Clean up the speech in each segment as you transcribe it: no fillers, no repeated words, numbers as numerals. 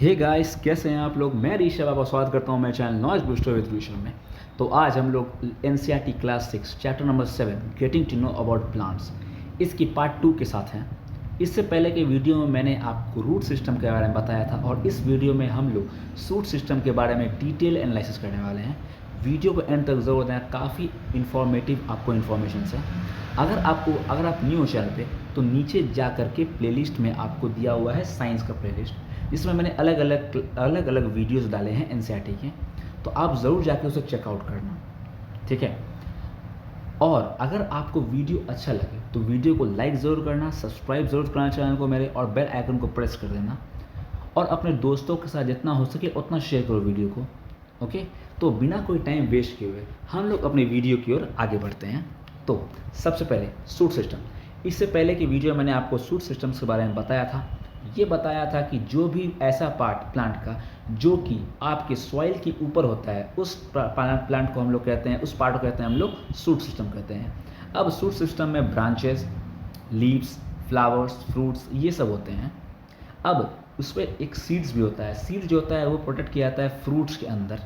Hey guys, कैसे हैं आप लोग। मैं ऋषभ आपका स्वागत करता हूं मेरे channel noise booster with Rishabh में। तो आज हम लोग NCERT class 6 chapter number 7 getting to know about plants इसकी पार्ट 2 के साथ हैं। इससे पहले के वीडियो में मैंने आपको रूट सिस्टम के बारे में बताया था और इस वीडियो में हम लोग शूट सिस्टम के बारे में डिटेल एनालिसिस करने वाले हैं। वीडियो को एंड तक ज़रूर दें, काफ़ी इन्फॉर्मेटिव आपको इन्फॉर्मेशन है। अगर आप न्यू हो चैनल पे तो नीचे जा कर के प्लेलिस्ट में आपको दिया हुआ है साइंस का प्लेलिस्ट, जिसमें मैंने अलग अलग वीडियोस डाले हैं एनसीईआरटी के, तो आप ज़रूर जाके उसे चेकआउट करना, ठीक है। और अगर आपको वीडियो अच्छा लगे तो वीडियो को लाइक ज़रूर करना, सब्सक्राइब ज़रूर करना चैनल को मेरे, और बेल आइकन को प्रेस कर देना, और अपने दोस्तों के साथ जितना हो सके उतना शेयर करो वीडियो को, ओके। तो बिना कोई टाइम वेस्ट किए हुए हम लोग अपने वीडियो की ओर आगे बढ़ते हैं। तो सबसे पहले शूट सिस्टम। इससे पहले की वीडियो मैंने आपको शूट सिस्टम्स के बारे में बताया था। ये बताया था कि जो भी ऐसा पार्ट प्लांट का जो कि आपके सॉइल के ऊपर होता है, उस प्लांट को हम लोग कहते हैं, उस पार्ट को कहते हैं हम लोग शूट सिस्टम कहते हैं। अब शूट सिस्टम में ब्रांचेस, लीव्स, फ्लावर्स, फ्रूट्स ये सब होते हैं। अब उस पर एक सीड्स भी होता है। सीड जो होता है वो प्रोटेक्ट किया जाता है फ्रूट्स के अंदर।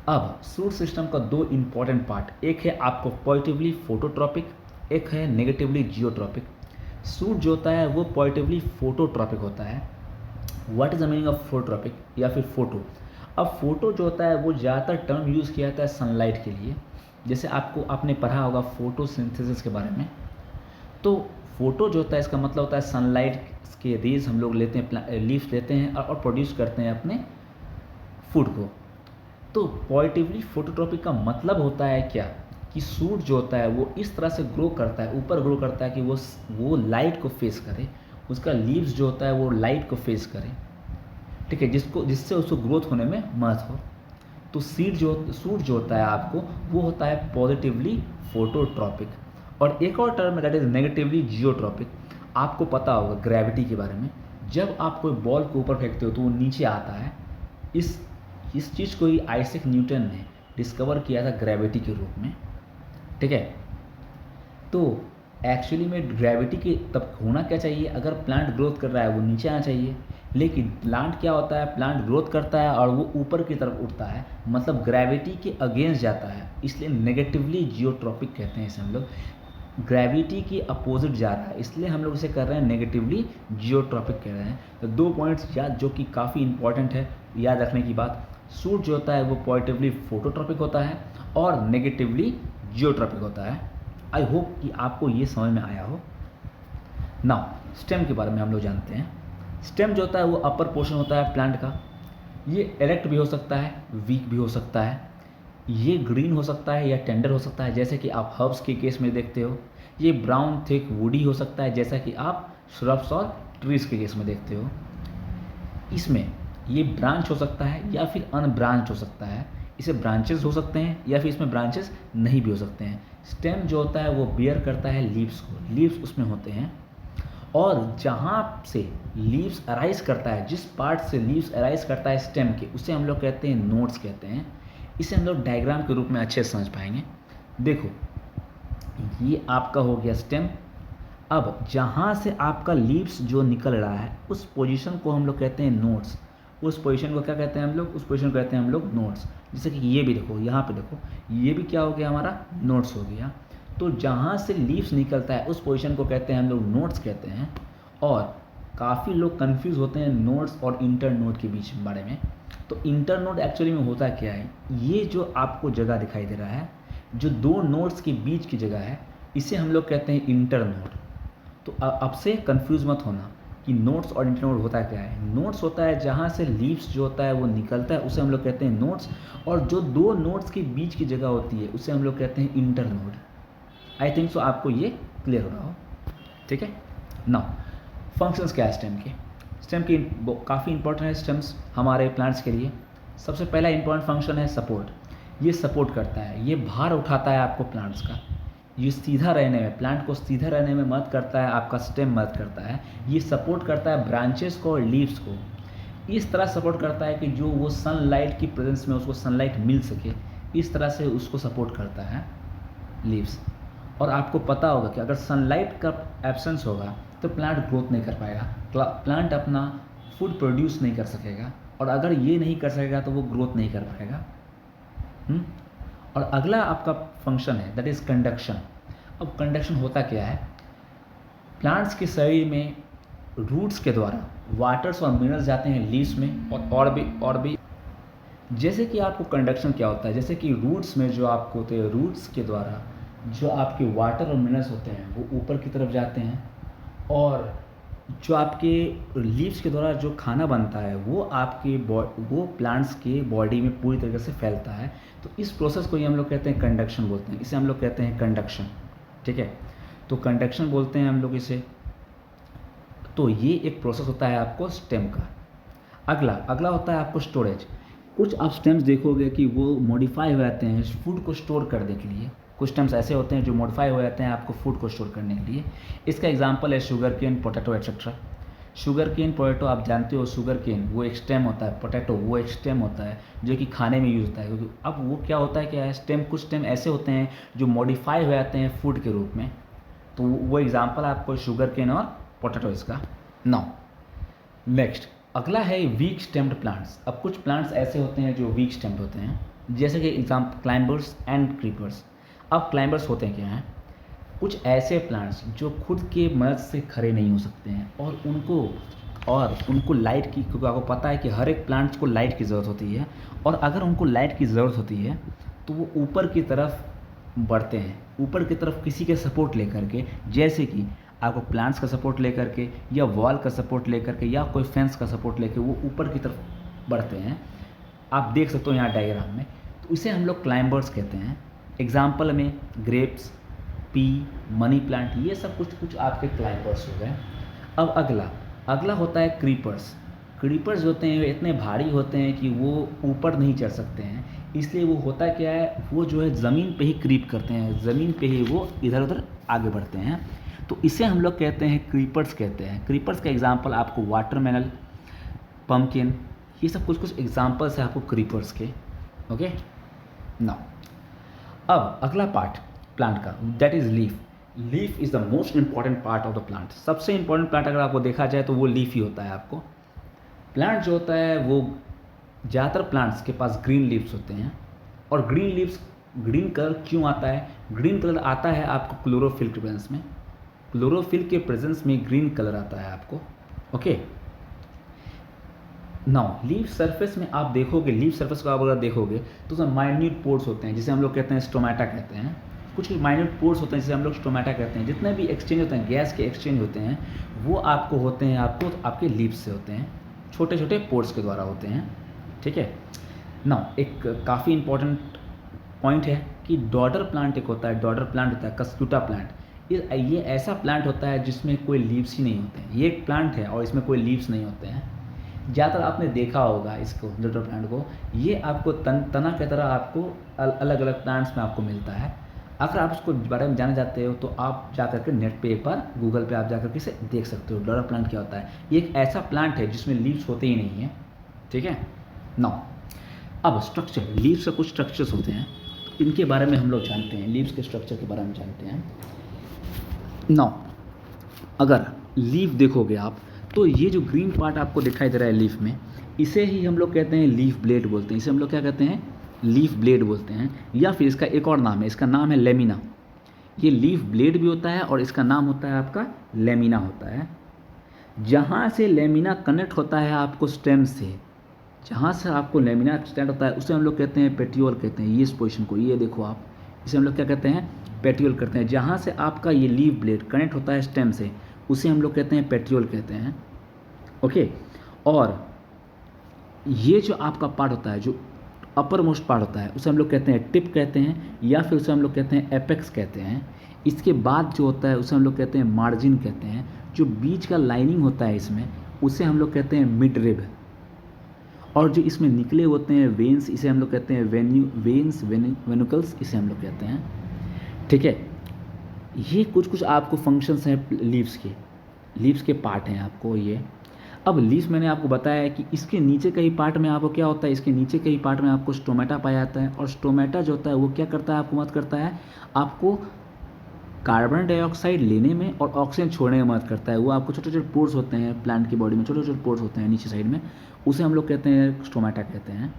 अब शूट सिस्टम का दो इंपॉर्टेंट पार्ट, एक है आपको पॉजिटिवली फोटोट्रॉपिक, एक है नेगेटिवली जियोट्रॉपिक। शूट जो होता है वो पॉजिटिवली फोटोट्रॉपिक होता है। What is the meaning of phototropic या फिर फोटो। अब फोटो जो होता है वो ज़्यादातर टर्म यूज़ किया जाता है सनलाइट के लिए। जैसे आपने पढ़ा होगा फोटोसिंथेसिस के बारे में। तो फोटो जो होता है इसका मतलब होता है सनलाइट के रेज हम लोग लेते हैं, लीफ लेते हैं और प्रोड्यूस करते हैं अपने फूड को। तो पॉजिटिवली फोटोट्रॉपिक का मतलब होता है क्या कि सूट जो होता है वो इस तरह से ग्रो करता है, ऊपर ग्रो करता है कि वो लाइट को फेस करे, उसका लीव्स जो होता है वो लाइट को फेस करे, ठीक है, जिससे उसको ग्रोथ होने में मदद हो। तो सूट जो होता है आपको वो होता है पॉजिटिवली फोटोट्रॉपिक। और एक और टर्म है दैट इज नेगेटिवली जियोट्रॉपिक। आपको पता होगा ग्रेविटी के बारे में। जब आप कोई बॉल को ऊपर फेंकते हो तो वो नीचे आता है। इस चीज़ को ही आइजैक न्यूटन ने डिस्कवर किया था ग्रेविटी के रूप में, ठीक है। तो एक्चुअली में ग्रेविटी के तब होना क्या चाहिए, अगर प्लांट ग्रोथ कर रहा है वो नीचे आना चाहिए, लेकिन प्लांट क्या होता है, प्लांट ग्रोथ करता है और वो ऊपर की तरफ उठता है, मतलब ग्रेविटी के अगेंस्ट जाता है, इसलिए नेगेटिवली जियोट्रॉपिक कहते हैं इसे हम लोग। ग्रेविटी की अपोजिट जा रहा है, इसलिए हम लोग इसे कर रहे हैं नेगेटिवली जियोट्रॉपिक कह रहे हैं। तो दो पॉइंट्स याद जो कि काफ़ी इंपॉर्टेंट है याद रखने की बात। सूट जो होता है वो पॉजिटिवली फोटोट्रॉपिक होता है और नेगेटिवली जियोट्रॉपिक होता है। आई होप कि आपको ये समझ में आया हो। नाउ स्टेम के बारे में हम लोग जानते हैं। स्टेम जो होता है वो अपर पोर्शन होता है प्लांट का। ये इरेक्ट भी हो सकता है, वीक भी हो सकता है। ये ग्रीन हो सकता है या टेंडर हो सकता है, जैसे कि आप हर्ब्स के केस में देखते हो। ये ब्राउन थिक वुडी हो सकता है, जैसा कि आप श्रब्स और ट्रीज के केस में देखते हो। इसमें ये ब्रांच हो सकता है या फिर अनब्रांच हो सकता है। इसे ब्रांचेस हो सकते हैं या फिर इसमें ब्रांचेस नहीं भी हो सकते हैं। स्टेम जो होता है वो बियर करता है लीव्स को, लीव्स उसमें होते हैं। और जहाँ से लीव्स अराइज करता है, जिस पार्ट से लीव्स अराइज करता है स्टेम के, उसे हम लोग कहते हैं नोड्स कहते हैं। इसे हम लोग डायग्राम के रूप में अच्छे से समझ पाएंगे। देखो, ये आपका हो गया स्टेम। अब जहाँ से आपका लीव्स जो निकल रहा है उस पोजीशन को हम लोग कहते हैं नोड्स। उस पोजीशन को क्या कहते हैं हम लोग, उस पोजीशन को कहते हैं हम लोग नोड्स। जैसे कि ये भी देखो, यहाँ पे देखो, ये भी क्या हो गया, हमारा नोड्स हो गया। तो जहाँ से लीव्स निकलता है उस पोजीशन को कहते हैं हम लोग नोड्स कहते हैं। और काफ़ी लोग कंफ्यूज होते हैं नोड्स और इंटर नोड के बीच बारे में। तो इंटर नोड एक्चुअली में होता क्या है, ये जो आपको जगह दिखाई दे रहा है, जो दो नोड्स के बीच की जगह है, इसे हम लोग कहते हैं इंटर नोड। तो अब से कंफ्यूज मत होना कि नोड्स और इंटर नोड होता क्या है। नोड्स होता है जहाँ से लीव्स जो होता है वो निकलता है, उसे हम लोग कहते हैं नोड्स। और जो दो नोड्स के बीच की जगह होती है उसे हम लोग कहते हैं inter node. I think so आपको ये क्लियर हो रहा हो, ठीक है। नाउ फंक्शंस क्या है स्टेम के। स्टेम की काफ़ी इंपॉर्टेंट है स्टेम्स हमारे प्लांट्स के लिए। सबसे पहला इंपॉर्टेंट फंक्शन है सपोर्ट। ये सपोर्ट करता है, ये भार उठाता है आपको प्लांट्स का। ये सीधा रहने में, प्लांट को सीधा रहने में मदद करता है, आपका स्टेम मदद करता है। ये सपोर्ट करता है ब्रांचेस को और लीव्स को। इस तरह सपोर्ट करता है कि जो वो सनलाइट की प्रेजेंस में उसको सनलाइट मिल सके, इस तरह से उसको सपोर्ट करता है लीव्स। और आपको पता होगा कि अगर सनलाइट का एब्सेंस होगा तो प्लांट ग्रोथ नहीं कर पाएगा। प्लांट अपना फूड प्रोड्यूस नहीं कर सकेगा, और अगर ये नहीं कर सकेगा तो वो ग्रोथ नहीं कर पाएगा। और अगला आपका फंक्शन है दैट इज़ कंडक्शन। अब कंडक्शन होता क्या है, प्लांट्स के शरीर में रूट्स के द्वारा वाटर्स और मिनरल्स जाते हैं लीव्स में, और भी जैसे कि आपको कंडक्शन क्या होता है, जैसे कि रूट्स में जो आपको होते हैं, रूट्स के द्वारा जो आपके वाटर और मिनरल्स होते हैं वो ऊपर की तरफ जाते हैं, और जो आपके लीव्स के द्वारा जो खाना बनता है वो आपके वो प्लांट्स के बॉडी में पूरी तरीके से फैलता है। तो इस प्रोसेस को ही हम लोग कहते हैं कंडक्शन बोलते हैं, इसे हम लोग कहते हैं कंडक्शन। ठीक है, तो कंडक्शन बोलते हैं हम लोग इसे। तो ये एक प्रोसेस होता है आपको स्टेम का। अगला होता है आपको स्टोरेज। कुछ आप स्टेम्स देखोगे कि वो मॉडिफाई हो जाते हैं फूड को स्टोर करने के लिए। कुछ स्टेम्स ऐसे होते हैं जो मॉडिफाई हो जाते हैं आपको फूड को स्टोर करने के लिए। इसका एग्जांपल है sugar cane, potato etcetera. Sugar cane, potato आप जानते हो, शुगर केन वो एक स्टेम होता है, पोटैटो वो एक स्टेम होता है जो कि खाने में यूज़ होता है। क्योंकि अब वो क्या होता है, क्या है स्टेम, कुछ स्टेम ऐसे होते हैं जो मॉडिफाई हो जाते हैं फूड के रूप में। तो वो एग्जाम्पल आपको शुगर केन और पोटैटो इसका। नाउ नेक्स्ट अगला है वीक स्टेम्ड प्लांट्स। अब कुछ प्लांट्स ऐसे होते हैं जो वीक स्टेम्ड होते हैं, जैसे कि एग्जाम्पल क्लाइंबर्स एंड क्रीपर्स। अब क्लाइंबर्स होते हैं क्या हैं, कुछ ऐसे प्लांट्स जो खुद के मदद से खड़े नहीं हो सकते हैं, और उनको लाइट की, क्योंकि आपको पता है कि हर एक प्लांट्स को लाइट की ज़रूरत होती है, और अगर उनको लाइट की ज़रूरत होती है तो वो ऊपर की तरफ बढ़ते हैं, ऊपर की तरफ किसी के सपोर्ट लेकर के, जैसे कि आपको प्लांट्स का सपोर्ट लेकर के, या वॉल का सपोर्ट लेकर के, या कोई फेंस का सपोर्ट लेकर वो ऊपर की तरफ बढ़ते हैं। आप देख सकते हो यहाँ डायग्राम में। तो इसे हम लोग क्लाइंबर्स कहते हैं। एग्जाम्पल में ग्रेप्स, पी, मनी प्लांट, ये सब कुछ आपके क्लाइंबर्स हो गए। अब अगला होता है क्रीपर्स। क्रीपर्स होते हैं इतने भारी होते हैं कि वो ऊपर नहीं चढ़ सकते हैं, इसलिए वो होता क्या है, वो जो है ज़मीन पे ही क्रीप करते हैं, ज़मीन पे ही वो इधर उधर आगे बढ़ते हैं। तो इसे हम लोग कहते हैं क्रीपर्स कहते हैं। क्रीपर्स का एग्जाम्पल आपको वाटरमेलन, पम्पकिन, ये सब कुछ एग्जाम्पल्स है आपको क्रीपर्स के। ओके, नाउ अब अगला पार्ट प्लांट का, that is leaf. Leaf is the most important part of the plant. सबसे इंपॉर्टेंट प्लांट अगर आपको देखा जाए तो वो लीफ ही होता है। आपको प्लांट जो होता है वो ज़्यादातर प्लांट्स के पास ग्रीन लीव्स होते हैं, और ग्रीन कलर क्यों आता है, ग्रीन कलर आता है आपको क्लोरोफिल के प्रेजेंस में। क्लोरोफिल के प्रेजेंस में ग्रीन कलर आता है आपको। ओके, नाउ लीफ सरफेस में आप देखोगे, लीफ सरफेस को आप अगर देखोगे तो उसमें माइन्यूट पोर्स होते हैं, जिसे हम लोग कहते हैं स्टोमेटा कहते हैं। कुछ माइन्यूट पोर्स होते हैं जिसे हम लोग स्टोमेटा कहते हैं। जितने भी एक्सचेंज होते हैं, गैस के एक्सचेंज होते हैं, वो आपको होते हैं आपके लीफ से होते हैं, छोटे छोटे पोर्स के द्वारा होते हैं। ठीक है, नाउ एक काफ़ी इंपॉर्टेंट पॉइंट है कि डॉटर प्लांट एक होता है, डॉटर प्लांट होता है कस्क्यूटा प्लांट। ये ऐसा प्लांट होता है जिसमें कोई लीव्स ही नहीं होते हैं। ये एक प्लांट है और इसमें कोई लीव्स नहीं होते हैं। ज़्यादातर आपने देखा होगा इसको, डॉटर प्लांट को, ये आपको तना की तरह आपको अलग अलग प्लांट्स में आपको मिलता है। अगर आप उसको बारे में जानना चाहते हो तो आप जा करके नेट पे एक बार गूगल पे आप जा करके इसे देख सकते हो, डॉटर प्लांट क्या होता है। ये एक ऐसा प्लांट है जिसमें लीव्स होते ही नहीं है। ठीक है, नाउ अब स्ट्रक्चर, लीव्स का कुछ स्ट्रक्चर्स होते हैं, इनके बारे में हम लोग जानते हैं, लीव्स के स्ट्रक्चर के बारे में जानते हैं। नाउ अगर लीफ देखोगे आप तो ये जो ग्रीन पार्ट आपको दिखाई दे रहा है लीफ में, इसे ही हम लोग कहते हैं लीफ ब्लेड बोलते हैं। इसे हम लोग क्या कहते हैं, लीफ ब्लेड बोलते हैं, या फिर इसका एक और नाम है, इसका नाम है लेमिना। ये लीफ ब्लेड भी होता है और इसका नाम होता है आपका लेमिना होता है। जहाँ से लेमिना कनेक्ट होता है आपको स्टेम से, जहाँ से आपको लेमिना स्टैंड होता है उसे हम लोग कहते हैं पेटियोल कहते हैं। ये इस पोजीशन को, ये देखो आप, इसे हम लोग क्या कहते हैं, पेटियोल करते हैं। जहाँ से आपका ये लीफ ब्लेड कनेक्ट होता है स्टेम से, उसे हम लोग कहते हैं पेटियोल कहते हैं। ओके, और ये जो आपका पार्ट होता है, जो अपर मोस्ट पार्ट होता है, उसे हम लोग कहते हैं टिप कहते हैं, या फिर उसे हम लोग कहते हैं एपेक्स कहते हैं। इसके बाद जो होता है उसे हम लोग कहते हैं मार्जिन कहते हैं। जो बीच का लाइनिंग होता है इसमें, उसे हम लोग कहते हैं मिड रिब। और जो इसमें निकले होते हैं वेन्स, इसे हम लोग कहते हैं वेनुकल्स, इसे हम लोग कहते हैं। ठीक है, ये कुछ आपको फंक्शंस हैं लीव्स के पार्ट हैं आपको ये। अब लीव्स मैंने आपको बताया है कि इसके नीचे के ही पार्ट में आपको क्या होता है, इसके नीचे के ही पार्ट में आपको स्टोमेटा पाया जाता है। और स्टोमेटा जो होता है वो क्या करता है, आपको मदद करता है आपको कार्बन डाइऑक्साइड लेने में और ऑक्सीजन छोड़ने में मदद करता है। वो आपको छोटे छोटे पोर्स होते हैं प्लांट की बॉडी में, छोटे छोटे पोर्स होते हैं नीचे साइड में, उसे हम लोग कहते हैं स्टोमेटा कहते हैं।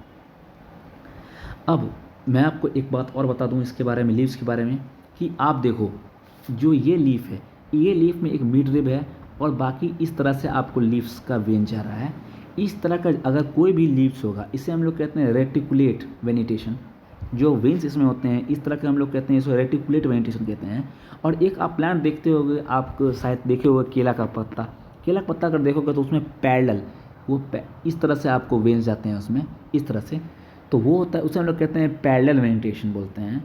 अब मैं आपको एक बात और बता दूं इसके बारे में, लीव्स के बारे में, कि आप देखो जो ये लीफ है, ये लीफ में एक मिड रिब है और बाकी इस तरह से आपको लीव्स का वेन जा रहा है। इस तरह का अगर कोई भी लीव्स होगा इसे हम लोग कहते हैं रेटिकुलेट वेनिटेशन। जो वेन्स इसमें होते हैं इस तरह के हम लोग कहते हैं, इसको रेटिकुलेट वेनिटेशन कहते हैं। और एक आप प्लांट देखते होगे, आप शायद देखे होगे केला का पत्ता, केला का पत्ता अगर देखोगे तो उसमें पैरेलल इस तरह से आपको वेन्स जाते हैं उसमें, इस तरह से, तो वो होता है, उसे हम लोग कहते हैं पैरेलल वेनिटेशन बोलते हैं।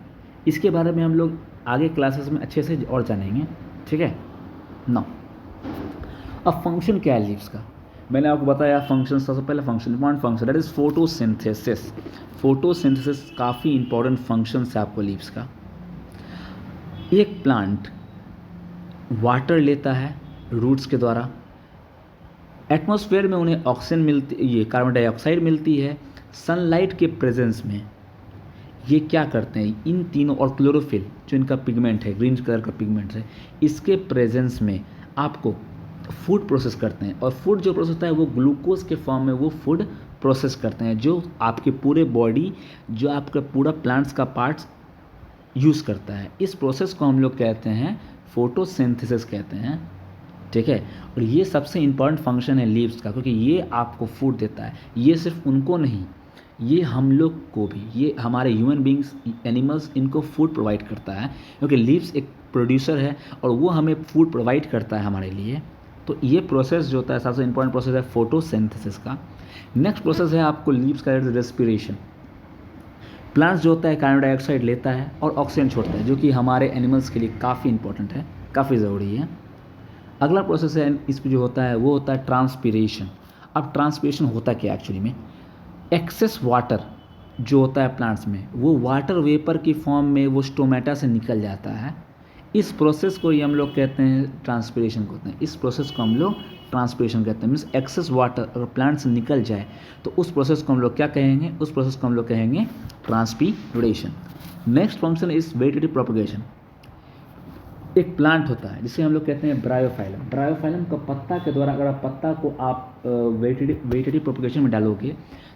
इसके बारे में हम लोग आगे क्लासेस में अच्छे से और जानेंगे, ठीक है ना। अब फंक्शन क्या है लीव्स का, मैंने आपको बताया फंक्शन, सबसे पहले function, important function that is photosynthesis. Photosynthesis काफ़ी इंपॉर्टेंट फंक्शन है आपको लीव्स का। एक प्लांट वाटर लेता है रूट्स के द्वारा, एटमॉस्फेयर में उन्हें ऑक्सीजन मिलती, ये कार्बन डाइऑक्साइड मिलती है, सनलाइट के प्रेजेंस में ये क्या करते हैं इन तीनों, और क्लोरोफिल जो इनका पिगमेंट है, ग्रीन कलर का पिगमेंट है, इसके प्रेजेंस में आपको फूड प्रोसेस करते हैं। और फूड जो प्रोसेस होता है वो ग्लूकोज के फॉर्म में वो फूड प्रोसेस करते हैं, जो आपके पूरे बॉडी, जो आपका पूरा प्लांट्स का पार्ट्स यूज़ करता है। इस प्रोसेस को हम लोग कहते हैं फोटोसिंथेसिस कहते हैं, ठीक है। और ये सबसे इम्पॉर्टेंट फंक्शन है लीव्स का, क्योंकि ये आपको फूड देता है। ये सिर्फ उनको नहीं, ये हम लोग को भी, ये हमारे ह्यूमन बींग्स, एनिमल्स, इनको फूड प्रोवाइड करता है, क्योंकि लीव्स एक प्रोड्यूसर है और वो हमें फूड प्रोवाइड करता है हमारे लिए। तो ये प्रोसेस जो होता है सबसे इम्पॉर्टेंट प्रोसेस है फोटोसिंथेसिस का। नेक्स्ट प्रोसेस है आपको लीव्स का रेस्पिरेशन। प्लांट्स जो होता है कार्बन डाइऑक्साइड लेता है और ऑक्सीजन छोड़ता है, जो कि हमारे एनिमल्स के लिए काफ़ी इंपॉर्टेंट है, काफ़ी ज़रूरी है। अगला प्रोसेस है इसमें जो होता है वो होता है ट्रांसपीरेशन। अब ट्रांसपीरेशन होता क्या एक्चुअली में, एक्सेस वाटर जो होता है प्लांट्स में, वो वाटर वेपर की फॉर्म में वो स्टोमेटा से निकल जाता है। इस प्रोसेस को ही हम लोग कहते हैं ट्रांसपीरेशन कहते हैं। इस प्रोसेस को हम लोग ट्रांसपीरेशन कहते हैं। मीन्स एक्सेस वाटर अगर प्लांट से निकल जाए तो उस प्रोसेस को हम लोग क्या कहेंगे, उस प्रोसेस को हम लोग कहेंगे transpiration. Next function is vegetative propagation. एक प्लांट होता है जिसे हम लोग कहते हैं ब्रायोफाइलम। ब्रायोफाइलम का पत्ता के द्वारा, अगर आप पत्ता को आप वेजिटेटिव प्रोपगेशन में डालोगे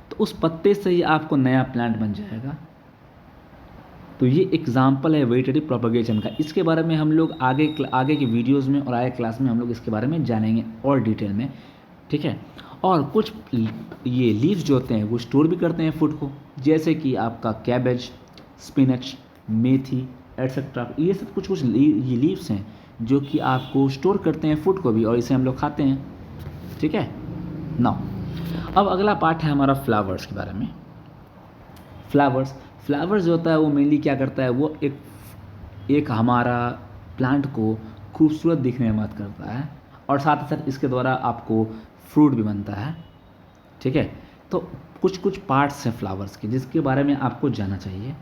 तो उस पत्ते से ही आपको नया प्लांट बन जाएगा। तो ये एग्जाम्पल है वेजिटेटिव प्रोपगेशन का। इसके बारे में हम लोग आगे के वीडियोस में और आगे क्लास में हम लोग इसके बारे में जानेंगे और डिटेल में, ठीक है। और कुछ ये लीव्स जो होते हैं वो स्टोर भी करते हैं फूड को, जैसे कि आपका कैबेज, स्पिनच, मेथी एटसेट्रा। ये सब कुछ ये लीव्स हैं जो कि आपको स्टोर करते हैं फूड को भी, और इसे हम लोग खाते हैं, ठीक है ना। अब अगला पार्ट है हमारा फ्लावर्स के बारे में। फ्लावर्स जो होता है वो मेनली क्या करता है, वो एक हमारा प्लांट को खूबसूरत दिखने में मदद करता है, और साथ ही साथ इसके द्वारा आपको फ्रूट भी बनता है, ठीक है। तो कुछ पार्ट्स हैं फ्लावर्स के जिसके बारे में आपको जानना चाहिए।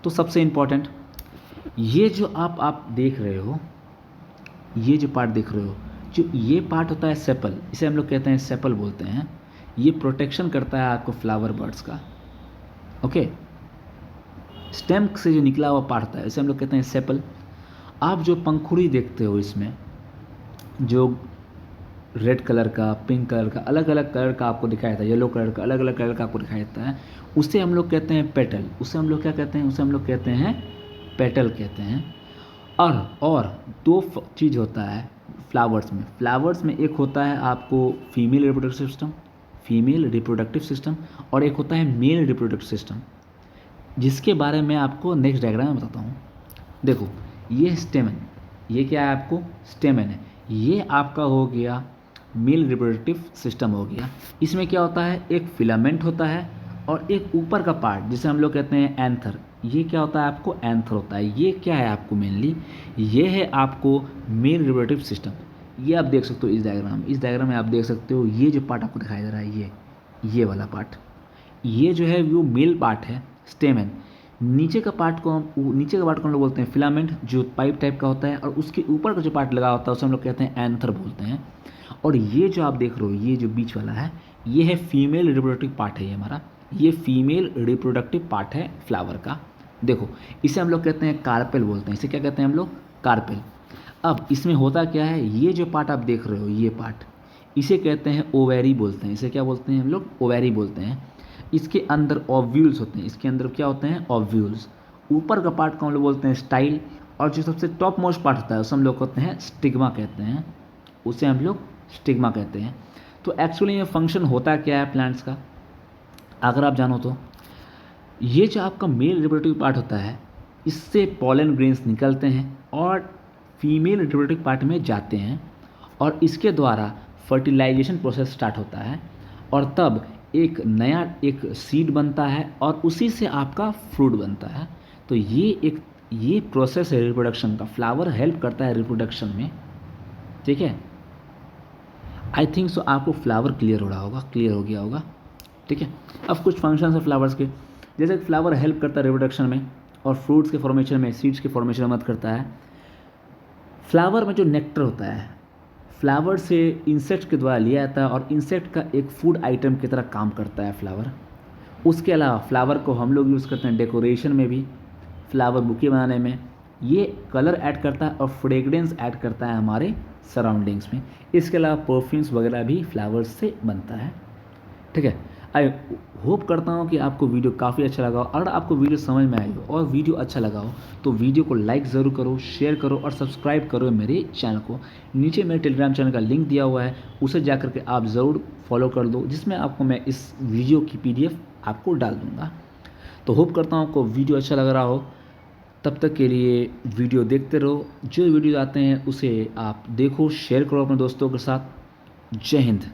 तो सबसे इम्पोर्टेंट, ये जो आप देख रहे हो, ये जो पार्ट देख रहे हो, जो ये पार्ट होता है सेपल, इसे हम लोग कहते हैं सेपल बोलते हैं। ये प्रोटेक्शन करता है आपको फ्लावर बर्ड्स का, ओके। स्टेम से जो निकला हुआ पार्ट होता है इसे हम लोग कहते हैं सेपल। आप जो पंखुड़ी देखते हो इसमें, जो रेड कलर का, पिंक कलर का, अलग अलग कलर का आपको दिखाई देता है, येलो कलर का, अलग अलग कलर का आपको दिखाई देता है, उसे हम लोग कहते हैं पेटल। उसे हम लोग क्या कहते हैं, उसे हम लोग कहते हैं पेटल कहते हैं। और दो चीज़ होता है फ्लावर्स में एक होता है आपको फीमेल रिप्रोडक्टिव सिस्टम, और एक होता है मेल रिप्रोडक्टिव सिस्टम, जिसके बारे में आपको नेक्स्ट डायग्राम में बताता हूँ। देखो ये स्टेमन, ये क्या है आपको स्टेमन है, ये आपका हो गया मेल रिप्रोडक्टिव सिस्टम हो गया। इसमें क्या होता है, एक फिलामेंट होता है और एक ऊपर का पार्ट जिसे हम लोग कहते हैं एंथर। ये क्या होता है आपको, एंथर होता है। ये क्या है आपको मेनली, ये है आपको मेल रिप्रोडक्टिव सिस्टम। ये आप देख सकते हो इस डायग्राम में आप देख सकते हो, ये जो पार्ट आपको दिखाई दे रहा है, ये वाला पार्ट, ये जो है वो मेल पार्ट है स्टेमन। नीचे का पार्ट को हम लोग बोलते हैं फिलामेंट, जो पाइप टाइप का होता है, और उसके ऊपर का जो पार्ट लगा होता है उसे हम लोग कहते हैं एंथर बोलते हैं। और ये जो आप देख रहे हो, ये जो बीच वाला है, ये है फीमेल रिप्रोडक्टिव पार्ट है, ये हमारा ये फीमेल रिप्रोडक्टिव पार्ट है फ्लावर का। देखो इसे हम लोग कहते हैं कार्पेल बोलते हैं। इसे क्या कहते हैं हम लोग, कार्पेल। अब इसमें होता क्या है, ये जो पार्ट आप देख रहे हो, ये पार्ट, इसे कहते हैं ओवेरी बोलते हैं। इसे क्या बोलते हैं हम लोग? ओवेरी बोलते हैं। इसके अंदर ओव्यूल्स होते हैं। इसके अंदर क्या होते हैं? ओव्यूल्स। ऊपर का पार्ट को हम लोग बोलते हैं स्टाइल, और जो सबसे टॉप मोस्ट पार्ट होता है उसे हम लोग कहते हैं स्टिग्मा कहते हैं। उसे हम लोग स्टिग्मा कहते हैं। तो एक्चुअली ये फंक्शन होता क्या है प्लांट्स का, अगर आप जानो तो ये जो आपका मेल रिप्रोडक्टिव पार्ट होता है, इससे पॉलन ग्रेन्स निकलते हैं और फीमेल रिप्रोडक्टिव पार्ट में जाते हैं, और इसके द्वारा फर्टिलाइजेशन प्रोसेस स्टार्ट होता है, और तब एक नया एक सीड बनता है और उसी से आपका फ्रूट बनता है। तो ये प्रोसेस है रिप्रोडक्शन का। फ्लावर हेल्प करता है रिप्रोडक्शन में, ठीक है। आई थिंक सो आपको फ्लावर क्लियर हो रहा होगा, क्लियर हो गया होगा, ठीक है। अब कुछ फंक्शंस है फ्लावर्स के, जैसे कि फ्लावर हेल्प करता है रिप्रोडक्शन में और फ्रूट्स के फॉर्मेशन में, सीड्स के फॉर्मेशन में मदद करता है। फ्लावर में जो नेक्टर होता है, फ्लावर से इंसेक्ट के द्वारा लिया जाता है और इंसेक्ट का एक फूड आइटम की तरह काम करता है फ्लावर। उसके अलावा फ्लावर को हम लोग यूज़ करते हैं डेकोरेशन में भी, फ्लावर बुके बनाने में। ये कलर ऐड करता है और फ्रेगरेंस ऐड करता है हमारे सराउंडिंग्स में। इसके अलावा परफ्यूम्स वगैरह भी फ्लावर्स से बनता है, ठीक है। आई होप करता हूँ कि आपको वीडियो काफ़ी अच्छा लगा हो। अगर आपको वीडियो समझ में आई हो और वीडियो अच्छा लगा हो तो वीडियो को लाइक ज़रूर करो, शेयर करो और सब्सक्राइब करो मेरे चैनल को। नीचे मेरे टेलीग्राम चैनल का लिंक दिया हुआ है, उसे जा करके आप ज़रूर फॉलो कर दो, जिसमें आपको मैं इस वीडियो की PDF आपको डाल दूँगा। तो होप करता हूँ आपको वीडियो अच्छा लग रहा हो। तब तक के लिए वीडियो देखते रहो, जो वीडियो आते हैं उसे आप देखो, शेयर करो अपने दोस्तों के साथ। जय हिंद।